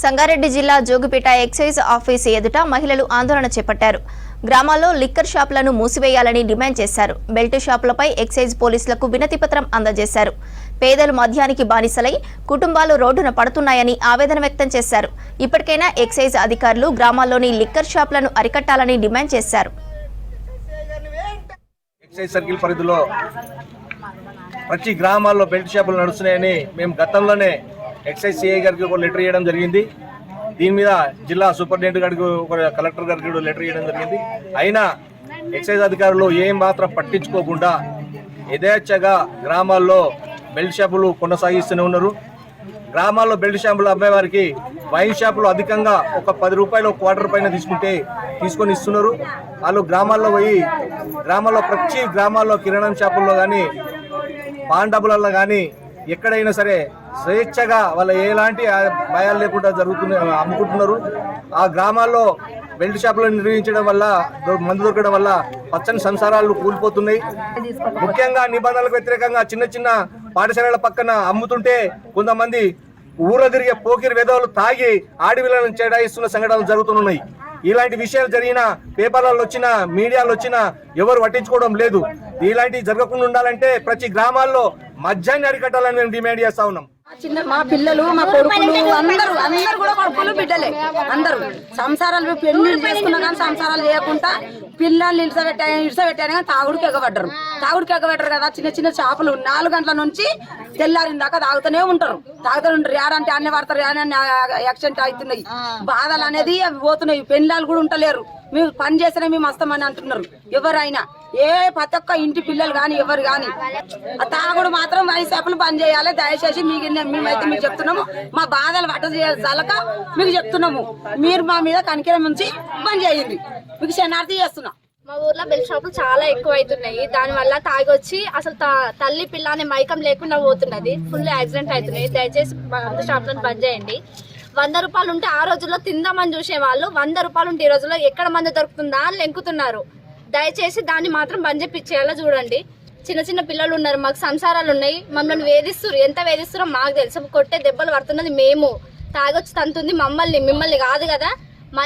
సంగారెడ్డి జిల్లా Jogipet excise office ఎదుట మహిళలు ఆందోళన చేపట్టారు. గ్రామాల్లో లిక్కర్ షాపులను మూసివేయాలని డిమాండ్ చేశారు. బెల్ట్ షాపులపై ఎక్సైజ్ పోలీసులకు వినతి పత్రం అందజేశారు. పేదలు మద్యానికి బానిసలై కుటుంబాలు రోడ్డున పడుతున్నాయని ఆవేదన వ్యక్తం చేశారు. ఇప్పటికైనా ఎక్సైజ్ అధికారులు గ్రామాల్లోని లిక్కర్ షాపులను అరికట్టాలని డిమాండ్ చేశారు. ఎక్సైజ్ సర్కిల్ పరిధిలో ప్రతి గ్రామాల్లో బెల్ట్ షాపులు నడుస్తున్నాయని మేము గతంలోనే ఎక్సైజ్ సిఐ గారికి ఒక లెటర్ ఇవ్వడం జరిగింది. దీని మీద జిల్లా సూపరింటెండెంట్ గారికి ఒక కలెక్టర్ గారికి లెటర్ ఇవ్వడం జరిగింది. అయినా ఎక్సైజ్ అధికారులు ఏం మాత్రం పట్టించుకోకుండా యథేచ్ఛగా గ్రామాల్లో బెల్ట్ షాపులు కొనసాగిస్తూనే ఉన్నారు. గ్రామాల్లో బెల్ట్ షాపులు అమ్మే వారికి వైన్ షాపులు అధికంగా ఒక 10 రూపాయలు క్వార్టర్ పైన తీసుకొని ఇస్తున్నారు. వాళ్ళు గ్రామాల్లో పోయి ప్రతి గ్రామాల్లో కిరాణం షాపుల్లో కానీ పాన్ డబ్బులలో కానీ ఎక్కడైనా సరే స్వేచ్ఛగా వాళ్ళ ఎలాంటి భయాలు లేకుండా అమ్ముకుంటున్నారు. ఆ గ్రామాల్లో బెల్ట్ షాపులను నిర్వహించడం వల్ల మందు దొరకడం వల్ల పచ్చని సంసారాలు కూలిపోతున్నాయి. ముఖ్యంగా నిబంధనలకు వ్యతిరేకంగా చిన్న చిన్న పాఠశాలల పక్కన అమ్ముతుంటే కొంతమంది ఊరు తిరిగే పోకిరి వెధవలు తాగి ఆడవిలను చేడాయిస్తున్న సంఘటనలు జరుగుతున్నాయి. ఇలాంటి విషయాలు జరిగిన పేపర్లలో వచ్చిన మీడియాలో వచ్చినా ఎవరు పట్టించుకోవడం లేదు. ఇలాంటివి జరగకుండా ఉండాలంటే ప్రతి గ్రామాల్లో మద్యాన్ని అరికట్టాలని మేము డిమాండ్ చేస్తా ఉన్నాం. మా పిల్లలు, మా కొడుకులు అందరూ కూడా కొడుకులు బిడ్డలే. అందరూ సంసారాలు పెళ్లి చేసుకున్నా కానీ సంసారాలు చేయకుండా పిల్లల్ని ఇడిసబెట్టాను కానీ తాగుడికి ఎగబడ్డారు కదా. చిన్న చిన్న షాపులు 4 గంటల నుంచి తెల్లారిన దాకా తాగుతూనే ఉంటారు. యాడంటే అన్నీ పడతారు, యాక్సిడెంట్ అవుతున్నాయి. బాధలు అనేది అవి పోతున్నాయి. పెళ్ళాలు కూడా ఉంటలేరు. మేము పని చేస్తేనే మేము వస్తామని అంటున్నారు. ఎవరైనా ప్రతి ఒక్క ఇంటి పిల్లలు కానీ ఎవరు కానీ ఆ తాగుడు మాత్రం వైన్ షాపులు బంద్ చేయాలి దయచేసి. మేమైతే మీకు చెప్తున్నాము, మా బాధలు పట్ట చేయాలక మీకు చెప్తున్నాము. మీరు మా మీద కనికరం నుంచి బంద్ చేయండి. మీకు శనార్థి చేస్తున్నాం. మా ఊర్లో బెల్ట్ షాపులు చాలా ఎక్కువ అవుతున్నాయి. దానివల్ల తాగొచ్చి అసలు తల్లి పిల్ల అనే మైకం లేకుండా పోతున్నది. ఫుల్ యాక్సిడెంట్ అవుతున్నాయి. దయచేసి మందు షాపులను బంద్ చేయండి. 100 రూపాయలు ఉంటే ఆ రోజుల్లో తిందామని చూసేవాళ్ళు 100 రూపాయలు ఉంటే ఈ రోజుల్లో ఎక్కడ మందు దొరుకుతుందా అని లెంకుతున్నారు. దయచేసి దాన్ని మాత్రం బంద్ చేపించేలా చూడండి. చిన్న చిన్న పిల్లలు ఉన్నారు, మాకు సంసారాలు ఉన్నాయి. మమ్మల్ని వేధిస్తున్నారు. ఎంత వేధిస్తారో మాకు తెలుసు. కొట్టే దెబ్బలు పడుతున్నది మేము. తాగొచ్చి తంతుంది మిమ్మల్ని కాదు కదా. మా